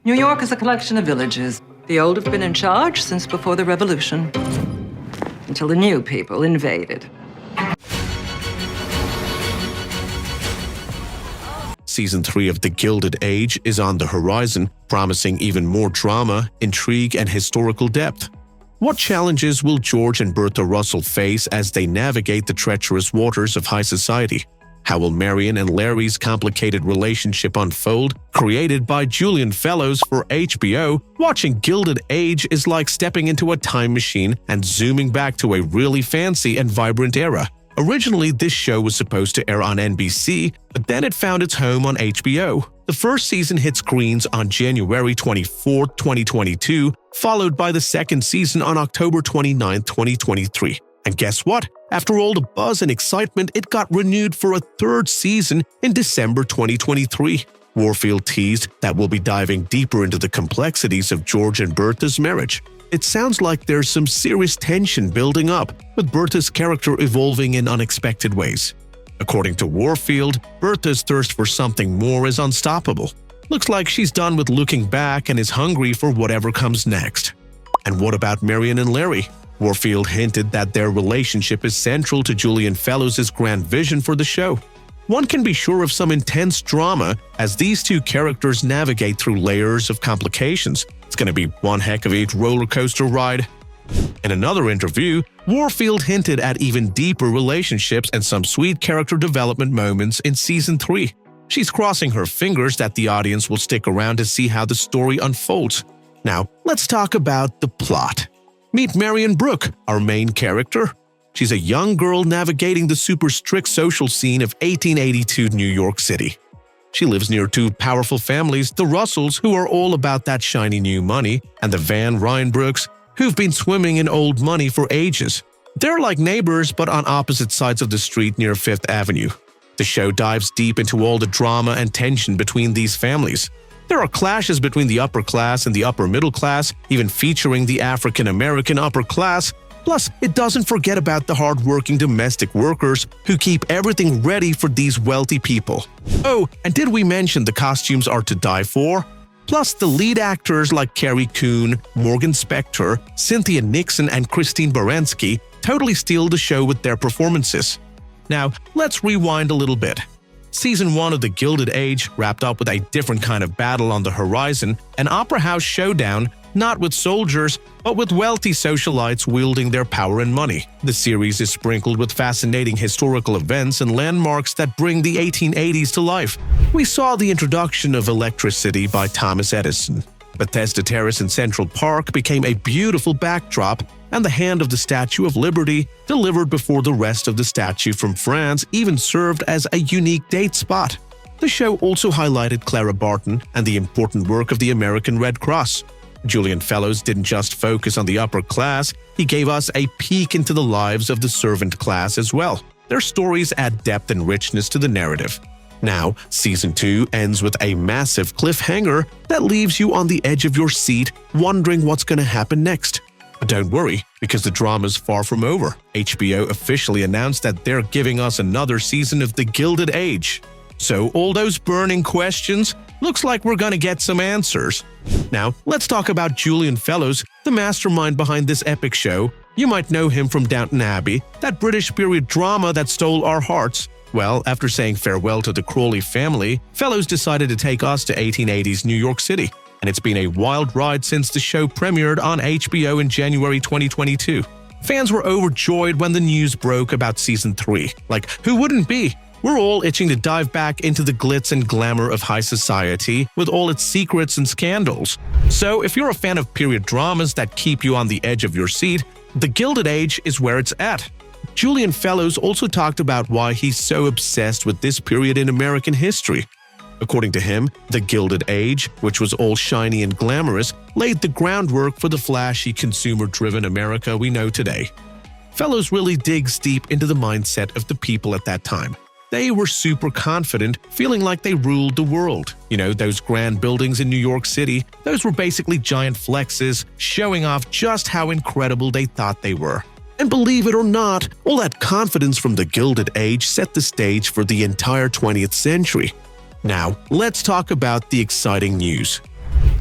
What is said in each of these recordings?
New York is a collection of villages. The old have been in charge since before the Revolution, until the new people invaded. Season 3 of The Gilded Age is on the horizon, promising even more drama, intrigue, and historical depth. What challenges will George and Bertha Russell face as they navigate the treacherous waters of high society? How will Marion and Larry's complicated relationship unfold? Created by Julian Fellowes for HBO, watching Gilded Age is like stepping into a time machine and zooming back to a really fancy and vibrant era. Originally, this show was supposed to air on NBC, but then it found its home on HBO. The first season hit screens on January 24, 2022, followed by the second season on October 29, 2023. And guess what? After all the buzz and excitement, it got renewed for a third season in December 2023. Warfield teased that we'll be diving deeper into the complexities of George and Bertha's marriage. It sounds like there's some serious tension building up, with Bertha's character evolving in unexpected ways. According to Warfield, Bertha's thirst for something more is unstoppable. Looks like she's done with looking back and is hungry for whatever comes next. And what about Marion and Larry? Warfield hinted that their relationship is central to Julian Fellowes' grand vision for the show. One can be sure of some intense drama as these two characters navigate through layers of complications. It's going to be one heck of a roller coaster ride. In another interview, Warfield hinted at even deeper relationships and some sweet character development moments in Season 3. She's crossing her fingers that the audience will stick around to see how the story unfolds. Now, let's talk about the plot. Meet Marion Brooke, our main character. She's a young girl navigating the super strict social scene of 1882 New York City. She lives near two powerful families, the Russells, who are all about that shiny new money, and the Van Rynbrooks, who've been swimming in old money for ages. They're like neighbors, but on opposite sides of the street near Fifth Avenue. The show dives deep into all the drama and tension between these families. There are clashes between the upper class and the upper middle class, even featuring the African-American upper class. Plus, it doesn't forget about the hard-working domestic workers who keep everything ready for these wealthy people. Oh, and did we mention the costumes are to die for? Plus, the lead actors like Carrie Coon, Morgan Spector, Cynthia Nixon, and Christine Baranski totally steal the show with their performances. Now, let's rewind a little bit. Season 1 of The Gilded Age wrapped up with a different kind of battle on the horizon, an opera house showdown, not with soldiers, but with wealthy socialites wielding their power and money. The series is sprinkled with fascinating historical events and landmarks that bring the 1880s to life. We saw the introduction of electricity by Thomas Edison. Bethesda Terrace in Central Park became a beautiful backdrop, and the hand of the Statue of Liberty, delivered before the rest of the statue from France, even served as a unique date spot. The show also highlighted Clara Barton and the important work of the American Red Cross. Julian Fellowes didn't just focus on the upper class, he gave us a peek into the lives of the servant class as well. Their stories add depth and richness to the narrative. Now, Season 2 ends with a massive cliffhanger that leaves you on the edge of your seat, wondering what's going to happen next. But don't worry, because the drama's far from over. HBO officially announced that they're giving us another season of The Gilded Age. So all those burning questions, looks like we're gonna get some answers. Now, let's talk about Julian Fellowes, the mastermind behind this epic show. You might know him from Downton Abbey, that British period drama that stole our hearts. Well, after saying farewell to the Crawley family, Fellowes decided to take us to 1880s New York City. And it's been a wild ride since the show premiered on HBO in January 2022. Fans were overjoyed when the news broke about Season 3. Like, who wouldn't be? We're all itching to dive back into the glitz and glamour of high society with all its secrets and scandals. So if you're a fan of period dramas that keep you on the edge of your seat, The Gilded Age is where it's at. Julian Fellowes also talked about why he's so obsessed with this period in American history. According to him, The Gilded Age, which was all shiny and glamorous, laid the groundwork for the flashy, consumer-driven America we know today. Fellowes really digs deep into the mindset of the people at that time. They were super confident, feeling like they ruled the world. You know, those grand buildings in New York City, those were basically giant flexes, showing off just how incredible they thought they were. And believe it or not, all that confidence from The Gilded Age set the stage for the entire 20th century. Now, let's talk about the exciting news.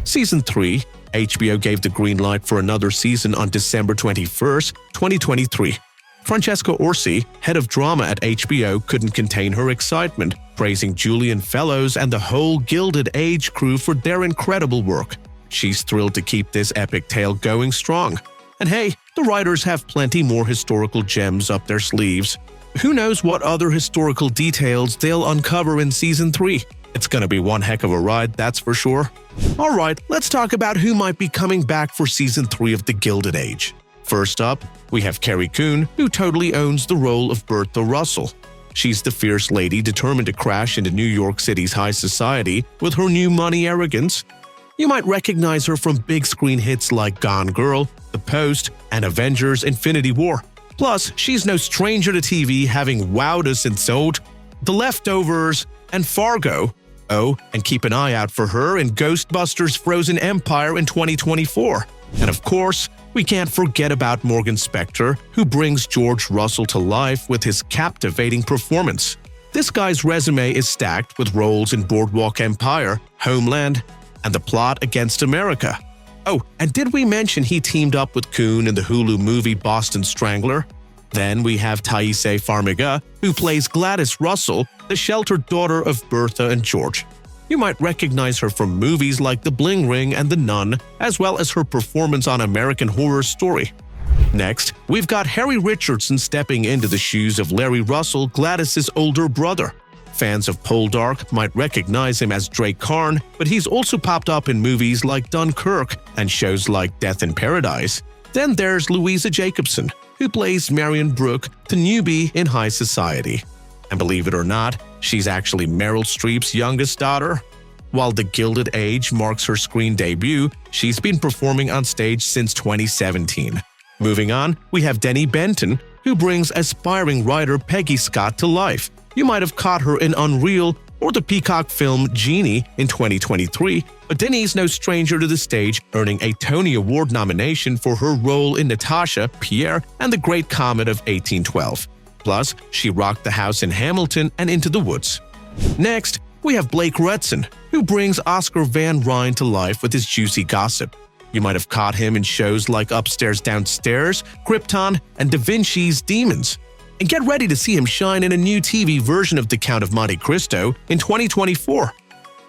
Season 3, HBO gave the green light for another season on December 21st, 2023. Francesca Orsi, head of drama at HBO, couldn't contain her excitement, praising Julian Fellowes and the whole Gilded Age crew for their incredible work. She's thrilled to keep this epic tale going strong. And hey, the writers have plenty more historical gems up their sleeves. Who knows what other historical details they'll uncover in Season 3? It's gonna be one heck of a ride, that's for sure. Alright, let's talk about who might be coming back for Season 3 of The Gilded Age. First up, we have Carrie Coon, who totally owns the role of Bertha Russell. She's the fierce lady determined to crash into New York City's high society with her new money arrogance. You might recognize her from big screen hits like Gone Girl, The Post, and Avengers: Infinity War. Plus, she's no stranger to TV, having wowed us in Sold, The Leftovers, and Fargo. Oh, and keep an eye out for her in Ghostbusters: Frozen Empire in 2024. And of course, we can't forget about Morgan Spector, who brings George Russell to life with his captivating performance. This guy's resume is stacked with roles in Boardwalk Empire, Homeland, and The Plot Against America. Oh, and did we mention he teamed up with Coon in the Hulu movie Boston Strangler? Then we have Taisé Farmiga, who plays Gladys Russell, the sheltered daughter of Bertha and George. You might recognize her from movies like The Bling Ring and The Nun, as well as her performance on American Horror Story. Next, we've got Harry Richardson stepping into the shoes of Larry Russell, Gladys's older brother. Fans of Poldark might recognize him as Drake Karn, but he's also popped up in movies like Dunkirk and shows like Death in Paradise. Then there's Louisa Jacobson, who plays Marion Brooke, the newbie in high society. And believe it or not, she's actually Meryl Streep's youngest daughter. While The Gilded Age marks her screen debut, she's been performing on stage since 2017. Moving on, we have Denny Benton, who brings aspiring writer Peggy Scott to life. You might have caught her in Unreal or the Peacock film Genie in 2023, but Denny's no stranger to the stage, earning a Tony Award nomination for her role in Natasha, Pierre, and The Great Comet of 1812. Plus, she rocked the house in Hamilton and Into the Woods. Next, we have Blake Rudson, who brings Oscar Van Ryn to life with his juicy gossip. You might have caught him in shows like Upstairs Downstairs, Krypton, and Da Vinci's Demons. And get ready to see him shine in a new TV version of The Count of Monte Cristo in 2024.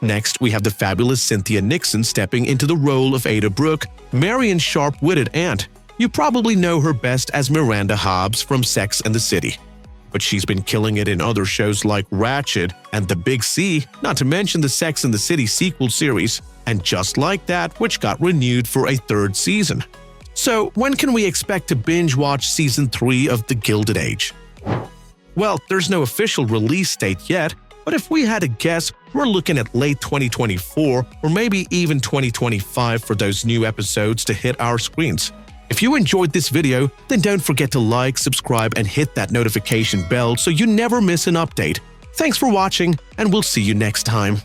Next, we have the fabulous Cynthia Nixon stepping into the role of Ada Brooke, Marion's sharp-witted aunt. You probably know her best as Miranda Hobbs from Sex and the City. But she's been killing it in other shows like Ratched and The Big C, not to mention the Sex and the City sequel series, and Just Like That, which got renewed for a third season. So, when can we expect to binge-watch Season 3 of The Gilded Age? Well, there's no official release date yet, but if we had to guess, we're looking at late 2024 or maybe even 2025 for those new episodes to hit our screens. If you enjoyed this video, then don't forget to like, subscribe, and hit that notification bell so you never miss an update. Thanks for watching, and we'll see you next time.